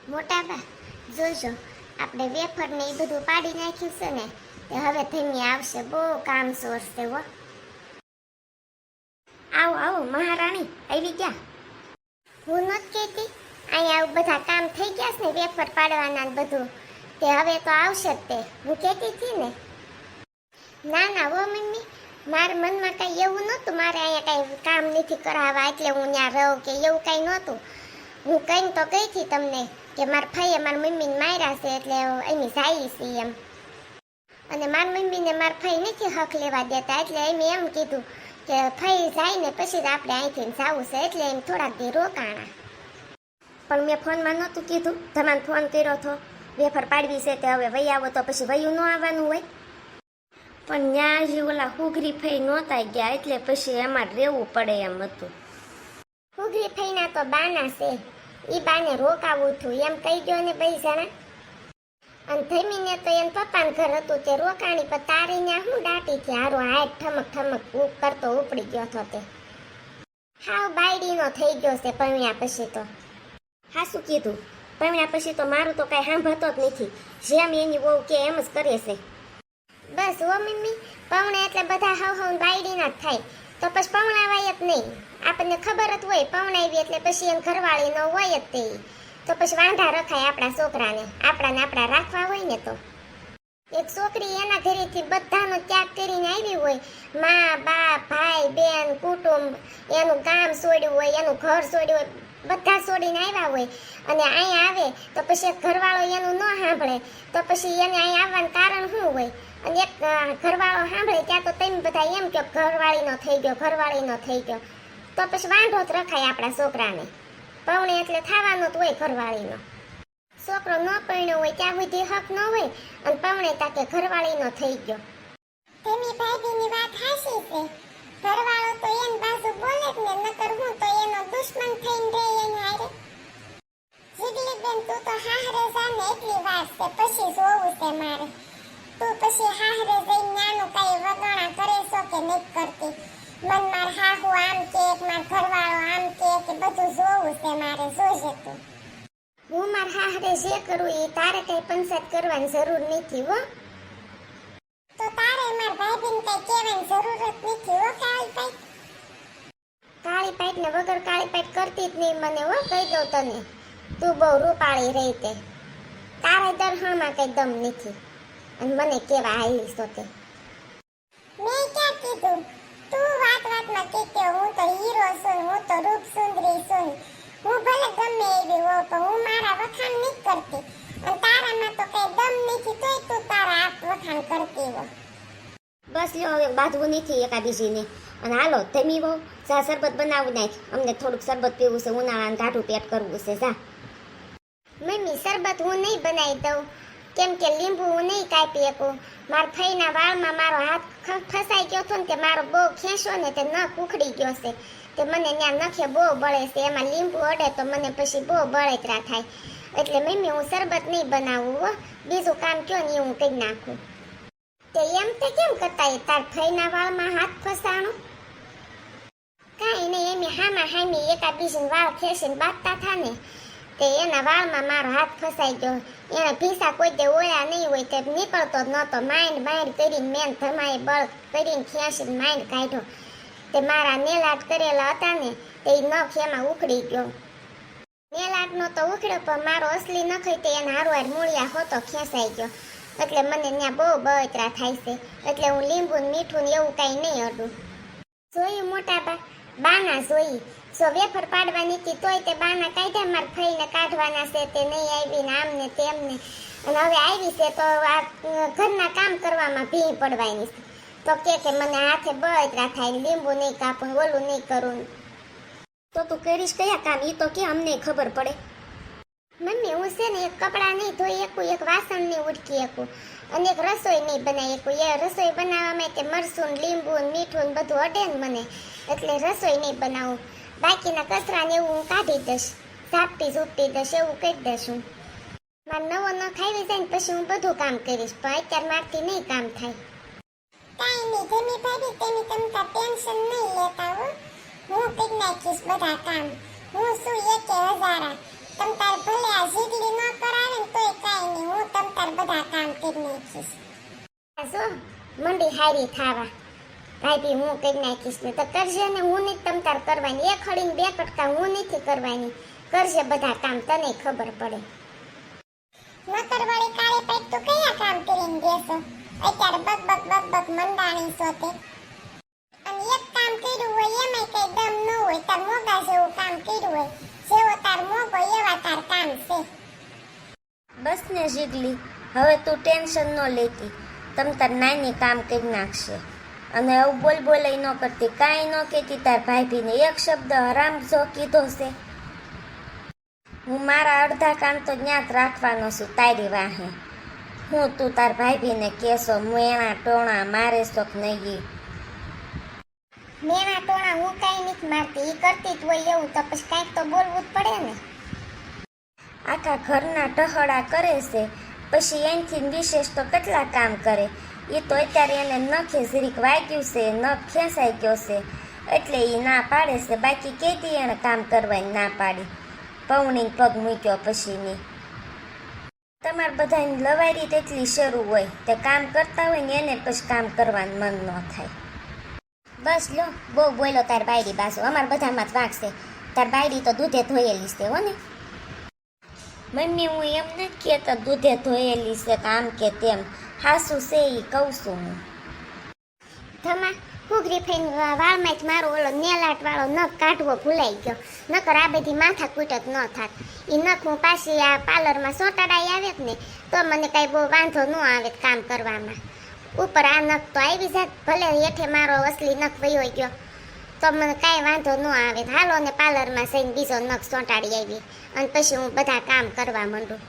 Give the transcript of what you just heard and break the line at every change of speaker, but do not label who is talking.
મોટા બા જોજો, આપણે વેફર ને એ બધું પાડી નાખ્યું છે ને, તે હવે ધીમી આવશે, બહુ કામ સોરશે હો. આવો આવો મહારાણી, આવી ગયા. હું નથી કહેતી, અહીંયા આવું બધા કામ થઈ ગયા છે ને, વેફર પાડવાના ને બધું, તે હવે તો આવશે જ તે, હું કહેતી હતી ને. ના ના હો મમ્મી, મારા મનમાં કઈ એવું નહોતું, મારે અહીંયા કઈ કામ નથી કરાવવા એટલે હું ત્યાં રહું કે એવું કઈ નહોતું. હું કઈ તો ગઈ હતી તમને કે મારા ભાઈએ મારા મમ્મીને માર્યા છે એટલે એની જાય છે એમ. અને મારા મમ્મીને મારા ભાઈ નથી હક લેવા દેતા એટલે એમ એમ કીધું કે ભાઈ જાય ને પછી આપણે અહીંથી જવું છે એટલે એમ થોડાક દી રોકાણા. પણ મેં ફોનમાં નહોતું કીધું, તમારે ફોન કર્યો હતો વેફર પાડવી છે તે હવે વહી આવો તો પછી વયું ન આવવાનું હોય. પણ ત્યાં જે ઓલા હુગરી ફઈ નહોતા ગયા એટલે પછી એમાં રહેવું પડે એમ હતું. હુગરી ફઈના તો બાના છે, ઈ બાને રોકાવું હતું એમ કહી ગયો ને બે જણા. અને ધમીને તો એન પપ્પાનું ઘર હતું તે રોકાણી, પણ તારીને હું દાટી થી હારો હાથ ઠમક ઠમક કરતો ઉપડી ગયો હતો તે. હાવ બાયડીનો થઈ ગયો છે પમ્યા પછી તો. હા શું કીધું, પમ્યા પછી તો મારું તો કઈ સાંભળતો જ નથી, જેમ એની વહુ કે એમ જ કરે છે. બસ હો મમ્મી, પવણે એટલે બધા હાવ હાવ બાયડીના જ થાય, તો પછી પવણાવાય જ નહીં. આપણને ખબર જ હોય પવણાવી એટલે પછી એમ ઘરવાળી ન હોય જ તે, તો પછી વાંઢા રખાય આપણા છોકરાને, આપણા રાખવા હોય ને. તો એક છોકરી એના ઘરેથી બધાનો ત્યાગ કરીને આવી હોય, મા બાપ ભાઈ બેન કુટુંબ, એનું ગામ છોડ્યું હોય, એનું ઘર છોડ્યું હોય, બધા છોડીને આવ્યા હોય, અને અહીંયા આવે તો પછી ઘરવાળો એનું ન સાંભળે તો પછી એને અહીંયા આવવાનું કારણ શું હોય? અને એક ઘરવાળો સાંભળે ત્યાં તો તમે બધા એમ કહો ઘરવાળીનો થઈ ગયો, ઘરવાળીનો થઈ ગયો, તો પછી વાંઢો જ રખાય આપણા છોકરાને. પૌણે એટલે થવાનો જ હોય ઘરવાળીનો. છોકરો ન પરણ્યો હોય ત્યાં સુધી હક ન હોય, અને પૌણે તાકે ઘરવાળીનો થઈ ગયો. તેની ભાભીની વાત હાચી છે, ઘરવાળો તો એન બાજુ બોલે જ ને, નકર હું તો એનો દુશ્મન થઈને રહે એને હારે. જીગલી બેન તું તો હાહરે જાને એટલી વાત છે, પછી જોવું છે મારે. તું પછી હાહરે જઈને નાનું કઈ વગણા કરે છો કે નહીં કરતી? મન માર હાહુ આમ કે માર ઘરવાળો આમ કે બધું જોવું છે મારે, જોજે તું. હું માર હાહરે જે કરું એ તારે કઈ પંચાયત કરવાની જરૂર નથી હો. તો તારે માર ભાભીને કઈ કહેવાની જરૂર જ નથી હો. કાળી પાઈટ ને વગર કાળી પાઈટ કરતી જ નહીં મને હો, કહી દઉં તને. તું બહુ રૂપાળી રહી તે, તારે દરહામાં કઈ દમ નથી, અને મને કેવા આવીશ તો તે. મેં ક્યાં કીધું? તું વાતમાં કહેતો હું તો હીરો છું, હું તો રૂપ સુંદરી છું, હું ભલે ગમે એવી હો પણ હું મારા વખાણ નહીં કરતી, અને તારામાં તો કઈ દમ નથી તોય તું તારા આપ વખાણ કરતી હો. બસ લ્યો હવે બાંધવું નથી એકાબીજીને. અને હાલો ધમી બહુ જા શરબત બનાવી નાખ, અમને થોડુંક શરબત પીવું છે, ઉનાળાનું ટાઢું પેટ કરવું છે. જા મમ્મી, શરબત હું નહીં બનાવી દઉં, કેમ કે લીંબુ હું નહીં કાપી શકું. મારા ફઈના વાળમાં મારો હાથ ફસાઈ ગયો હતો ને તે મારો બહુ ખેંચો ને તે નખ ઉખડી ગયો છે, તે મને ત્યાં નખે બહુ બળે છે, એમાં લીંબુ અડે તો મને પછી બહુ બળતરા થાય. એટલે મમ્મી હું શરબત નહીં બનાવું હો, બીજું કામ કયો ને હું કરી નાખું. તે એમ તે કેમ કરતા તાર ફઈના વાળમાં હાથ ફસાણો? કાંઈ નહીં, એમ હામાં હામી એકાબીજીને વાળ ખેંચીને બાંધતા થા ને તે એના વાળમાં મારો હાથ ફસાઈ ગયો. એને ભીસા કોઈ દે ઓળ્યા નહીં હોય તે નીકળતો જ નહોતો. માઇન્ડ કરીને મેન ધમાએ બળ કરીને ખેંચીને માઇન્ડ કાઢ્યો. તે મારા નેલાટ કરેલા હતા ને તે નખ એમાં ઉખડી ગયો. નેલાટનો તો ઉખડ્યો પણ મારો અસલી નખ તે એને હારવાર મૂળિયા હોતો ખેંચાઈ ગયો. એટલે મને ત્યાં બહુ બળતરા થાય છે, એટલે હું લીંબુ ને મીઠું ને એવું કાંઈ નહીં અડું. જોયું મોટા બાના જોઈ, જો વેફર પાડવાની હતી તોય તે બાના કાઢ્યા, મારા ફઈને કાઢવાના છે તે નહીં આવી ને આમ ને તેમ ને. અને હવે આવી છે તો આ ઘરના કામ કરવામાં ભી પડવાની છે, તો કે મને હાથે બળતરા થાય, લીંબુ નહીં કાપું, ઓલું નહીં કરું. તો તું કરીશ કયા કામ એ તો કે અમને ખબર પડે. મમ્મી હું છે ને એક કપડાં નહીં ધોઈ શકું, એક વાસણ નહીં ઉટકી શકું, અને એક રસોઈ નહીં બનાવી શકું. એ રસોઈ બનાવવામાં તે મરચું લીંબુ મીઠું ને બધું અડે ને મને, એટલે રસોઈ નહીં બનાવું. બાકીના કચરા ને એવું હું કાઢી દઈશ, ઝાપટી દઈશ, એવું કરી દઈશ હું. મારે નવો ન ખાવી જાય ને પછી હું બધું કામ કરીશ, પણ અત્યારે મારથી નહીં કામ થાય. કાંઈ નહીં ધમી ભાભી, તેની તમતા ટેન્શન નહીં લેતા હો, હું કરી નાખીશ બધા કામ. હું શું એકે હજારા, તમ તાર ભલે આ જીગલી ન નાખીશ. આ જો મંડી હારી થાવા ભાઈ હું કરી નાખીશ ને તો કરજે ને, હું નહીં તમ તાર કરવાની, એક હળીને બે કટકા હું નથી કરવાની, કરજે બધા કામ, તને ખબર પડે. નકરવાળી કાળી પેટ તો કયા કામ કરીને દેશો, અત્યારે બક બક બક બક મંડાણી છો તે. અને એક કામ કર્યું હોય એમાંય કઈ દમ ન હોય, તાર મોગા જેવું કામ કર્યું હોય, જેવો તાર મોગો એવા તાર કામ છે.
બસ ને જીગલી, હવે તું ટેન્શન ન લેતી, તમ તાર નાની કામ કરી નાખશે. અને હવે બોલ બોલાઈ ન કરતી, કાંઈ ન કહેતી તાર ભાભીને, એક શબ્દ હરામ જો કીધો છે. હું મારા અડધા કામ તો ત્યાં જ રાખવાનો છું તારી વાહે. હું તું તાર ભાભીને કહેશો મેણા ટોણા મારે શોખ નહીં.
મેણા ટોણા હું કાંઈ નથી મારતી, ઈ કરતી જ હોય એવું તો પછી કાંઈક તો બોલવું જ પડે ને.
આખા ઘરના ટહડા કરે છે, પછી એનથી વિશેષ તો કેટલા કામ કરે. એ તો અત્યારે એને નખે જરીક વાગ્યું છે, નખ ખેંચાઈ ગયો છે એટલે એ ના પાડે છે, બાકી કેતી એને કામ કરવાની ના પાડી, પૌણી પગ મૂક્યો પછીની. તમારે બધાની લવારી તેટલી શરૂ હોય, તે કામ કરતા હોય ને એને પછી કામ કરવાનું મન ન થાય.
બસ લો, બહુ બોલો તાર બાયડી બાસુ, અમાર બધામાં જ વાગશે. તાર બાયડી તો દૂધે ધોયેલી છે હો ને.
મમ્મી હું એમ નથી કહેતા દૂધે ધોયેલી છે આમ કે તેમ, હાસુ છે એ કહું છું હું.
ધમા ઘૂઘરી ફઈને વાળમાં જ મારો ઓલો નેલાટ વાળો નખ કાઢવો ભૂલાઈ ગયો, નકર આ બધી માથા કૂટ જ ન થાત. એ નખ હું પાછી આ પાર્લરમાં સોટાડાઈ આવે ને તો મને કાંઈ બહુ વાંધો ન આવે કામ કરવામાં. ઉપર આ નખ તો આવી જાત, ભલે હેઠે મારો અસલી નખ વયો ગયો તો મને કાંઈ વાંધો ન આવે. હાલો ને પાર્લરમાં જઈને બીજો નખ સોંટાડી આવી અને પછી હું બધા કામ કરવા માંડું.